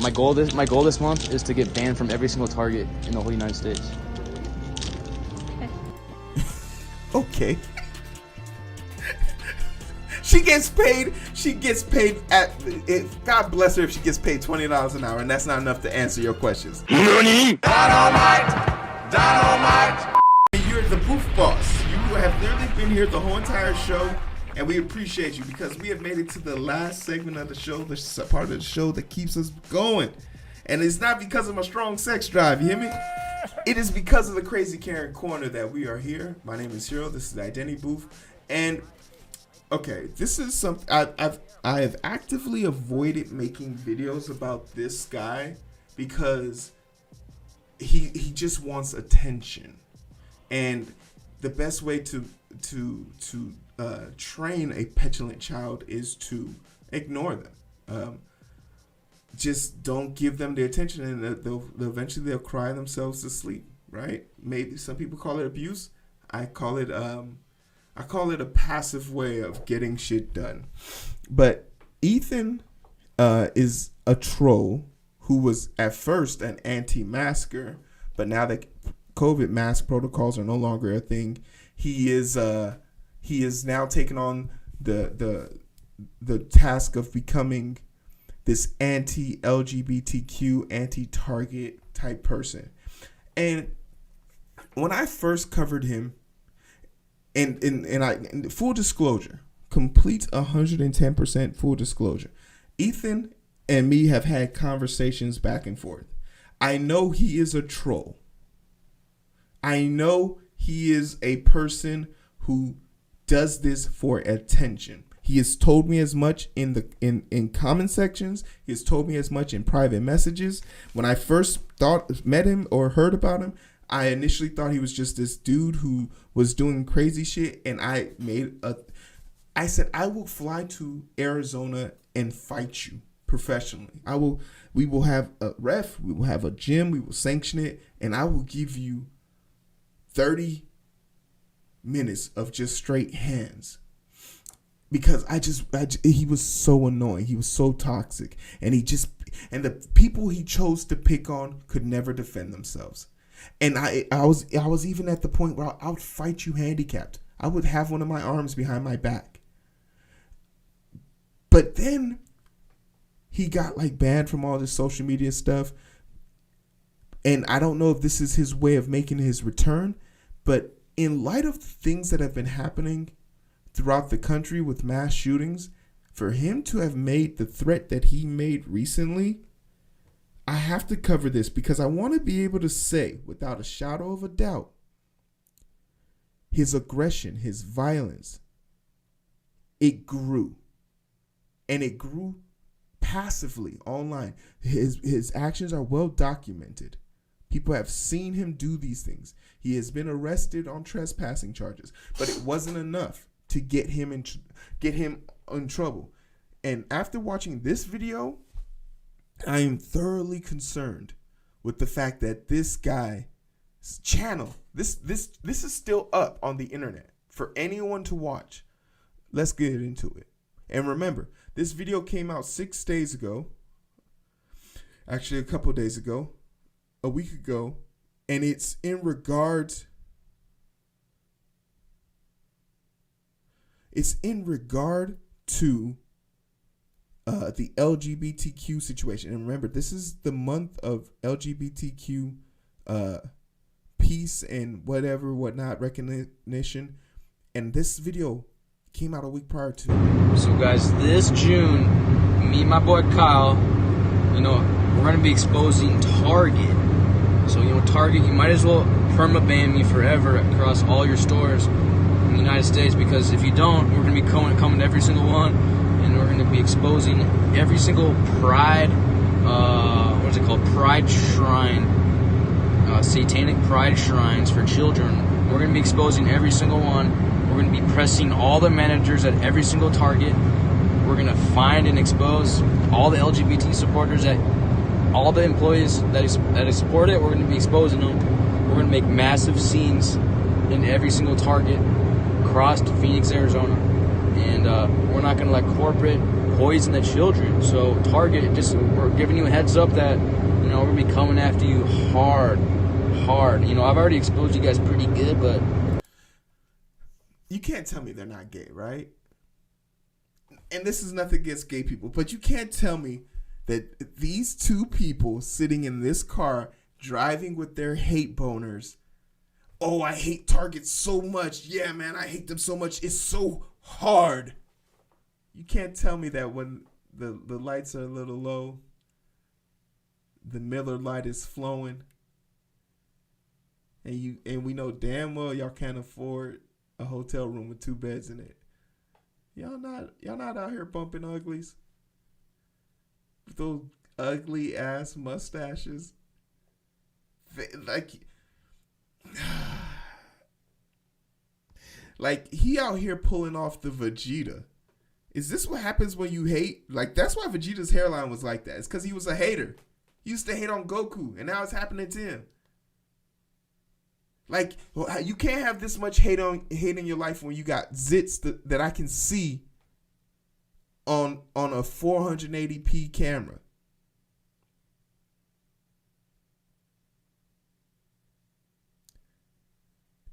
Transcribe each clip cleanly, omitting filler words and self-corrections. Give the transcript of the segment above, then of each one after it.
my goal this month is to get banned from every single Target in the whole United States. Okay. She gets paid God bless her if she gets paid $20 an hour, and that's not enough to answer your questions. Dynamite! You're the booth boss. You have literally been here the whole entire show, and we appreciate you because we have made it to the last segment of the show, the part of the show that keeps us going. And it's not because of my strong sex drive, you hear me? It is because of the Crazy Karen Corner that we are here. My name is Heero. This is the Identity Booth. And okay, this is something I have actively avoided making videos about this guy because he just wants attention, and the best way to train a petulant child is to ignore them. Just don't give them the attention, and they'll eventually cry themselves to sleep. Right? Maybe some people call it abuse. I call it a passive way of getting shit done. But Ethan is a troll who was at first an anti-masker, but now that COVID mask protocols are no longer a thing, he is now taken on the task of becoming this anti-LGBTQ, anti-Target type person. And when I first covered him, and full disclosure, complete 110% full disclosure, Ethan and me have had conversations back and forth. I know he is a troll. I know he is a person who does this for attention. He has told me as much in comment sections. He has told me as much in private messages. When I first met him or heard about him, I initially thought he was just this dude who was doing crazy shit, and I said I will fly to Arizona and fight you professionally. We will have a ref, we will have a gym, we will sanction it, and I will give you 30 minutes of just straight hands. Because he was so annoying. He was so toxic, and the people he chose to pick on could never defend themselves. And I was even at the point where I would fight you handicapped. I would have one of my arms behind my back. But then he got banned from all this social media stuff. And I don't know if this is his way of making his return, but in light of the things that have been happening throughout the country with mass shootings, for him to have made the threat that he made recently, I have to cover this because I want to be able to say without a shadow of a doubt, his aggression, his violence, it grew. And it grew passively online. His actions are well documented. People have seen him do these things. He has been arrested on trespassing charges, but it wasn't enough to get him in trouble. And after watching this video, I am thoroughly concerned with the fact that this guy's channel, this is still up on the internet for anyone to watch. Let's get into it. And remember, this video came out 6 days ago. Actually, a couple days ago, a week ago, and it's in regard to the LGBTQ situation. And remember, this is the month of LGBTQ peace and whatnot recognition. And this video came out a week prior to. So guys, this June, me and my boy Kyle, we're going to be exposing Target. So, Target, you might as well perma-ban me forever across all your stores in the United States, because if you don't, we're going to be coming to every single one, and we're going to be exposing every single pride, pride shrine, satanic pride shrines for children. We're going to be exposing every single one. We're going to be pressing all the managers at every single Target. We're going to find and expose all the LGBT supporters, all the employees that support it. We're going to be exposing them. We're going to make massive scenes in every single Target across Phoenix, Arizona. And we're not going to let corporate poison the children. So Target, we're giving you a heads up that, we're gonna be coming after you hard. I've already exposed you guys pretty good, but you can't tell me they're not gay, right? And this is nothing against gay people, but you can't tell me that these two people sitting in this car driving with their hate boners, oh, I hate Target so much. Yeah, man, I hate them so much. It's so hard. You can't tell me that when the lights are a little low, the Miller Lite is flowing, and we know damn well y'all can't afford a hotel room with 2 beds in it. Y'all not out here bumping uglies with those ugly ass mustaches. Like he out here pulling off the Vegeta. Is this what happens when you hate? Like, that's why Vegeta's hairline was like that. It's because he was a hater. He used to hate on Goku, and now it's happening to him. Like, you can't have this much hate in your life when you got zits that I can see on a 480p camera.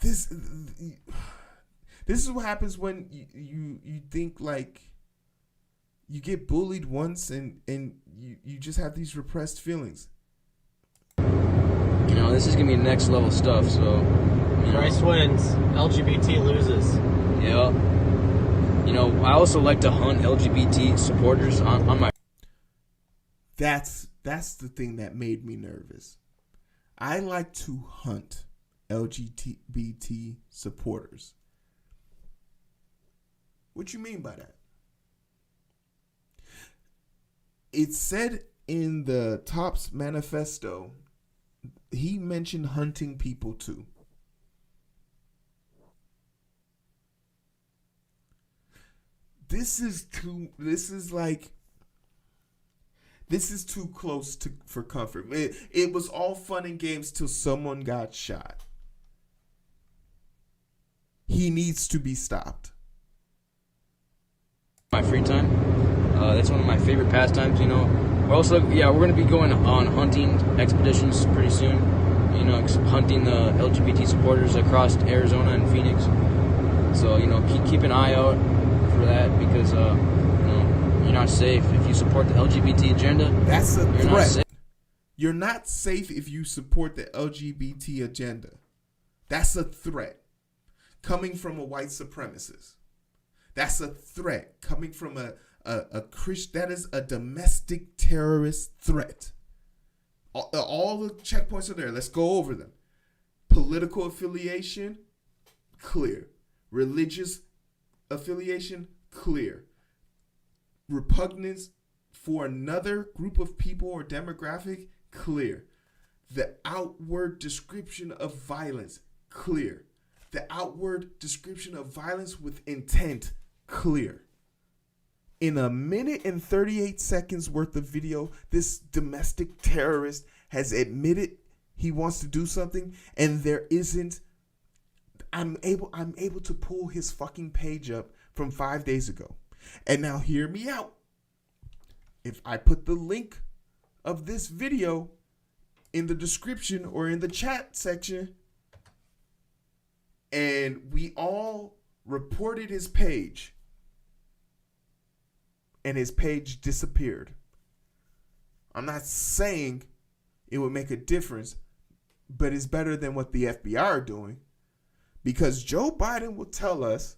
This is what happens when you think like you get bullied once and you just have these repressed feelings. This is gonna be next level stuff. So, Rice wins, LGBT loses. Yeah. I also like to hunt LGBT supporters on my. That's the thing that made me nervous. I like to hunt LGBT supporters. What you mean by that? It said in the Topps manifesto, he mentioned hunting people too. This is too close for comfort. It was all fun and games till someone got shot. He needs to be stopped. My free time. That's one of my favorite pastimes. We're also, we're going to be going on hunting expeditions pretty soon. Hunting the LGBT supporters across Arizona and Phoenix. So, keep an eye out for that because, you're not safe if you support the LGBT agenda. That's a threat. Not safe. You're not safe if you support the LGBT agenda. That's a threat coming from a white supremacist. That's a threat coming from a Christian. That is a domestic terrorist threat. All the checkpoints are there. Let's go over them. Political affiliation, clear. Religious affiliation, clear. Repugnance for another group of people or demographic, clear. The outward description of violence, clear. The outward description of violence with intent, clear. In a minute and 38 seconds worth of video, this domestic terrorist has admitted he wants to do something, and there isn't. I'm able to pull his fucking page up from 5 days ago. And now hear me out. If I put the link of this video in the description or in the chat section, and we all reported his page, and his page disappeared. I'm not saying it would make a difference, but it's better than what the FBI are doing, because Joe Biden will tell us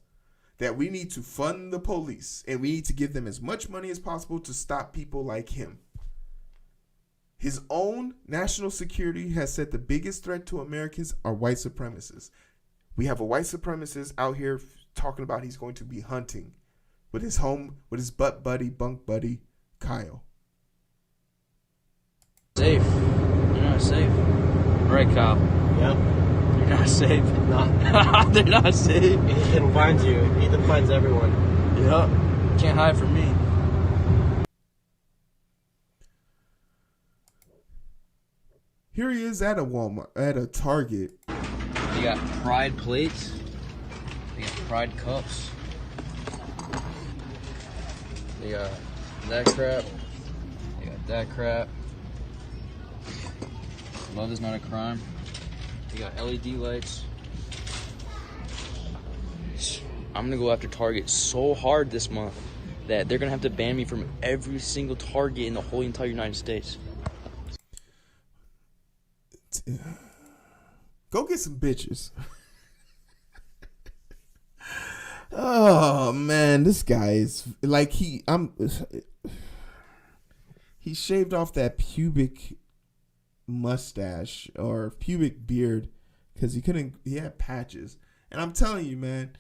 that we need to fund the police and we need to give them as much money as possible to stop people like him. His own national security has said the biggest threat to Americans are white supremacists. We have a white supremacist out here talking about he's going to be hunting with his bunk buddy, Kyle. Safe. You're not safe. Right, Kyle? Yep. You're not safe. No. They're not safe. Ethan finds you. Ethan finds everyone. Yep. Can't hide from me. Here he is at a Walmart, at a Target. They got Pride plates. They got Pride cups. They got that crap. They got that crap. Love is not a crime. They got LED lights. I'm gonna go after Target so hard this month that they're gonna have to ban me from every single Target in the whole entire United States. Go get some bitches. Oh man, this guy is like he shaved off that pubic mustache or pubic beard because he had patches. And I'm telling you, man,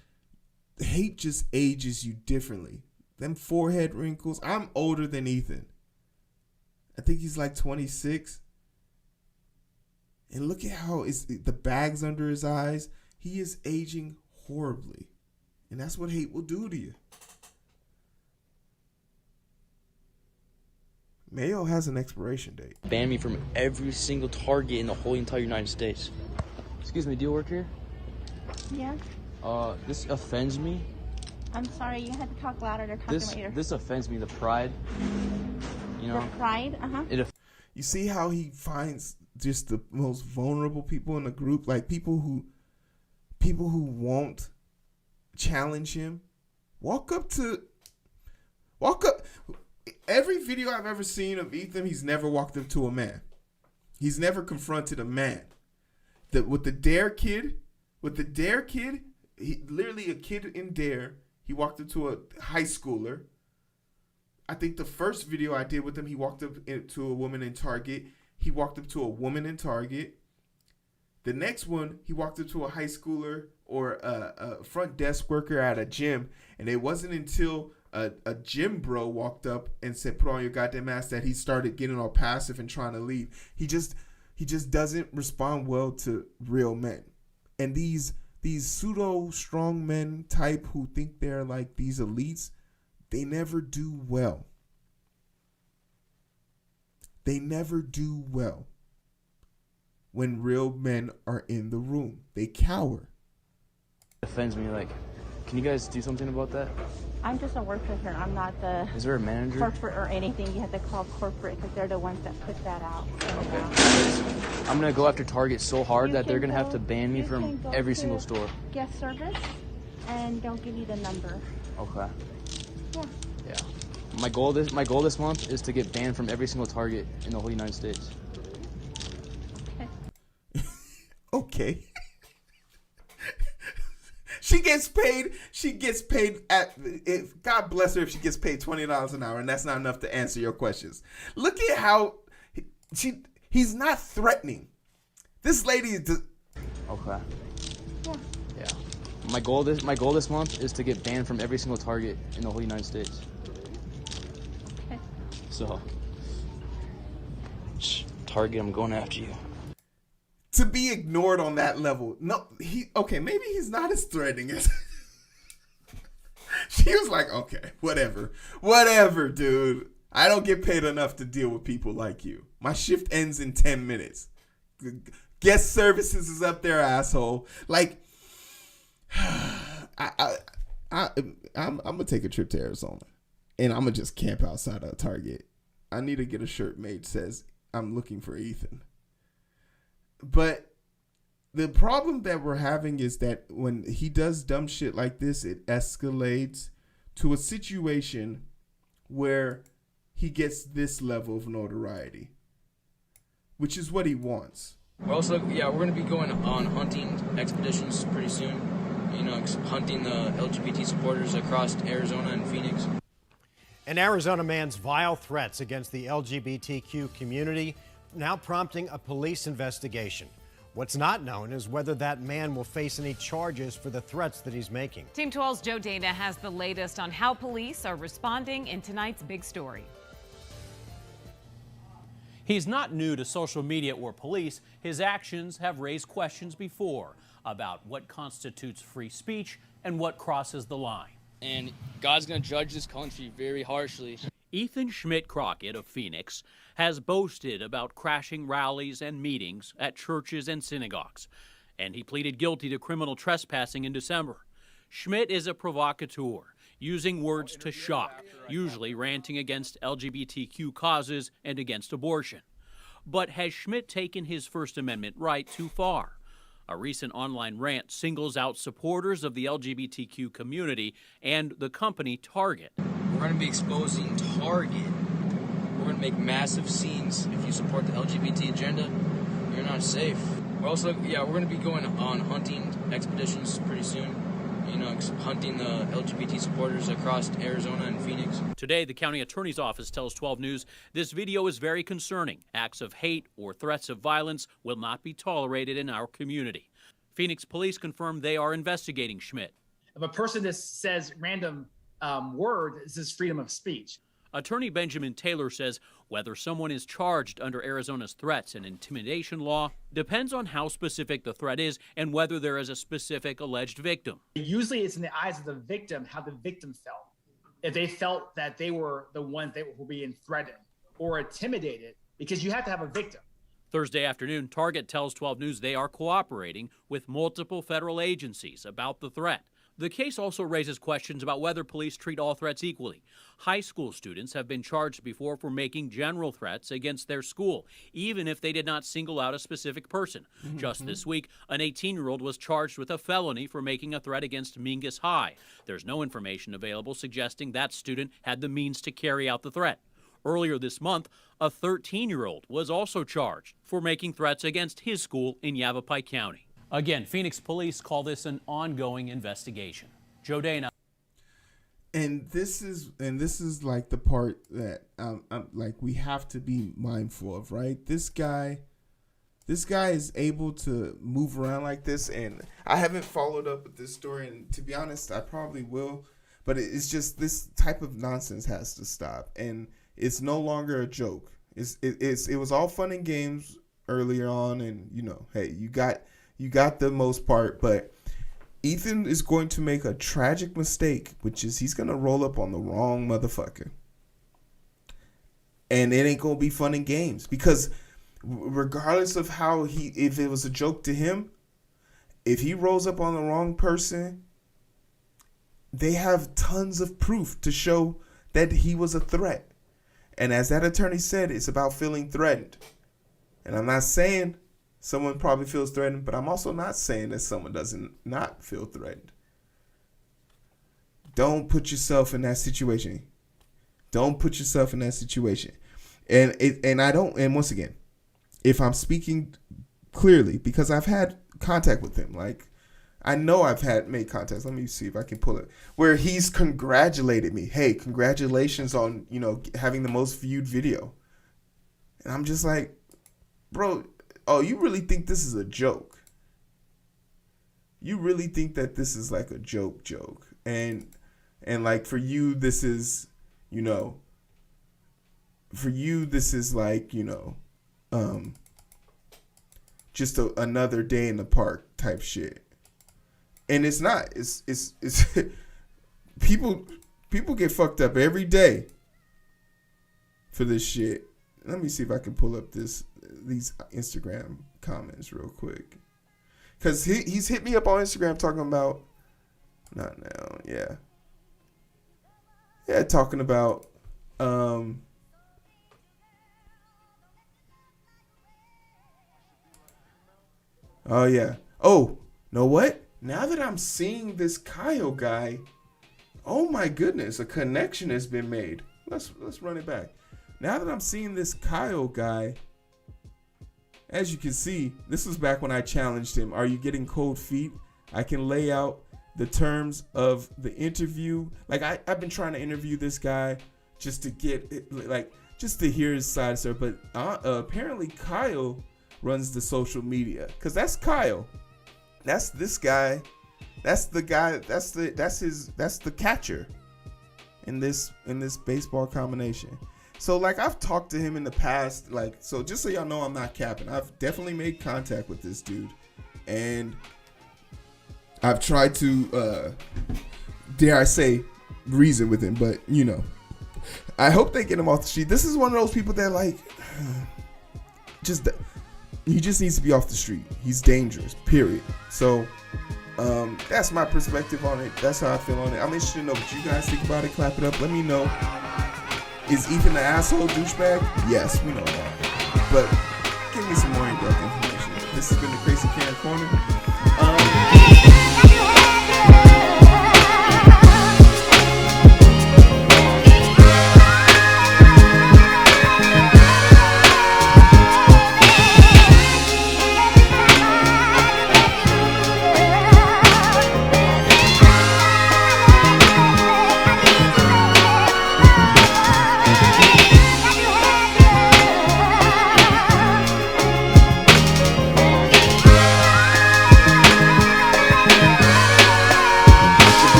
hate just ages you differently. Them forehead wrinkles. I'm older than Ethan. I think he's like 26. And look at how the bags under his eyes. He is aging horribly. And that's what hate will do to you. Mayo has an expiration date. Ban me from every single Target in the whole entire United States. Excuse me, do you work here? Yeah. This offends me. I'm sorry, you had to talk louder. They're talking later. This offends me, the pride. You know? The pride? Uh-huh. You see how he finds just the most vulnerable people in the group? Like people who won't challenge him. Walk up. Every video I've ever seen of Ethan, he's never walked up to a man. He's never confronted a man. With the Dare kid, he literally a kid in Dare. He walked up to a high schooler. I think the first video I did with him, he walked up to a woman in Target. He walked up to a woman in Target. The next one, he walked up to a high schooler or a front desk worker at a gym. And it wasn't until a gym bro walked up and said, "Put on your goddamn mask," that he started getting all passive and trying to leave. He just doesn't respond well to real men. And these pseudo strong men type who think they're like these elites, they never do well. They never do well when real men are in the room. They cower. It offends me. Like, can you guys do something about that? I'm just a worker here. I'm not the Is there a manager? corporate or anything. You have to call corporate because they're the ones that put that out. I'm going to go after Target so hard that they're going to have to ban me from can go every to single store. Guest service, and they'll give you the number. Okay. Yeah. Yeah. My goal this month is to get banned from every single Target in the whole United States. Okay. She gets paid God bless her if she gets paid $20 an hour, and that's not enough to answer your questions. Look at how he's not threatening. This lady is Okay. Yeah. Yeah. My goal this month is to get banned from every single Target in the whole United States. Okay. So, Target, I'm going after you. to be ignored on that level. No, maybe he's not as threatening as she was like, okay, whatever, dude. I don't get paid enough to deal with people like you. My shift ends in 10 minutes. Guest services is up there, asshole. Like, I'm gonna take a trip to Arizona, and I'm gonna just camp outside of Target. I need to get a shirt made that says I'm looking for Ethan. But the problem that we're having is that when he does dumb shit like this, it escalates to a situation where he gets this level of notoriety, which is what he wants. We're going to be going on hunting expeditions pretty soon. Hunting the LGBT supporters across Arizona and Phoenix. An Arizona man's vile threats against the LGBTQ community now prompting a police investigation. What's not known is whether that man will face any charges for the threats that he's making. Team 12's Joe Dana has the latest on how police are responding in tonight's big story. He's not new to social media or police. His actions have raised questions before about what constitutes free speech and what crosses the line. And God's going to judge this country very harshly. Ethan Schmidt Crockett of Phoenix has boasted about crashing rallies and meetings at churches and synagogues, and he pleaded guilty to criminal trespassing in December. Schmidt is a provocateur, using words to shock, usually ranting against LGBTQ causes and against abortion. But has Schmidt taken his First Amendment right too far? A recent online rant singles out supporters of the LGBTQ community and the company Target. We're going to be exposing Target. We're going to make massive scenes. If you support the LGBT agenda, you're not safe. We're also, we're going to be going on hunting expeditions pretty soon. Hunting the LGBT supporters across Arizona and Phoenix. Today, the county attorney's office tells 12 News this video is very concerning. Acts of hate or threats of violence will not be tolerated in our community. Phoenix police confirm they are investigating Schmidt. If a person just says random word, this is freedom of speech. Attorney Benjamin Taylor says whether someone is charged under Arizona's threats and intimidation law depends on how specific the threat is and whether there is a specific alleged victim. Usually it's in the eyes of the victim, how the victim felt. If they felt that they were the ones that were being threatened or intimidated, because you have to have a victim. Thursday afternoon, Target tells 12 News they are cooperating with multiple federal agencies about the threat. The case also raises questions about whether police treat all threats equally. High school students have been charged before for making general threats against their school, even if they did not single out a specific person. Just this week, an 18-year-old was charged with a felony for making a threat against Mingus High. There's no information available suggesting that student had the means to carry out the threat. Earlier this month, a 13-year-old was also charged for making threats against his school in Yavapai County. Again, Phoenix police call this an ongoing investigation. Joe Dana. And this is like the part that like we have to be mindful of, right? This guy is able to move around like this, and I haven't followed up with this story, and to be honest, I probably will. But it's just this type of nonsense has to stop, and it's no longer a joke. It was all fun and games earlier on, and hey, you got the most part, but Ethan is going to make a tragic mistake, which is he's going to roll up on the wrong motherfucker. And it ain't going to be fun and games, because regardless of how if it was a joke to him, if he rolls up on the wrong person, they have tons of proof to show that he was a threat. And as that attorney said, it's about feeling threatened. And I'm not saying someone probably feels threatened, but I'm also not saying that someone doesn't not feel threatened. Don't put yourself in that situation. Don't put yourself in that situation. And once again, if I'm speaking clearly, because I've had contact with him, like I know I've made contacts. Let me see if I can pull it, where he's congratulated me. Hey, congratulations on, having the most viewed video. And I'm just like, bro, oh, you really think this is a joke? You really think that this is like a joke? And like for you, this is, for you, this is like, just another day in the park type shit. And it's not. It's people get fucked up every day for this shit. Let me see if I can pull up these Instagram comments real quick, because he's hit me up on Instagram talking about talking about know what? Now that I'm seeing this Kyle guy, oh my goodness, a connection has been made. Let's run it back. Now that I'm seeing this Kyle guy, as you can see, this was back when I challenged him. Are you getting cold feet? I can lay out the terms of the interview. Like I've been trying to interview this guy just to get just to hear his side, sir. But apparently Kyle runs the social media, because that's Kyle. That's this guy. That's the guy. That's the catcher in this baseball combination. So like I've talked to him in the past, so just so y'all know, I'm not capping. I've definitely made contact with this dude, and I've tried to dare I say reason with him, but I hope they get him off the street. This is one of those people that he just needs to be off the street. He's dangerous, period. So That's my perspective on it. That's how I feel on it. I'm interested to know what you guys think about it. Clap it up. Let me know. Is Ethan the asshole douchebag? Yes, we know that. But give me some more in-depth information. This has been the Crazy Karen Corner.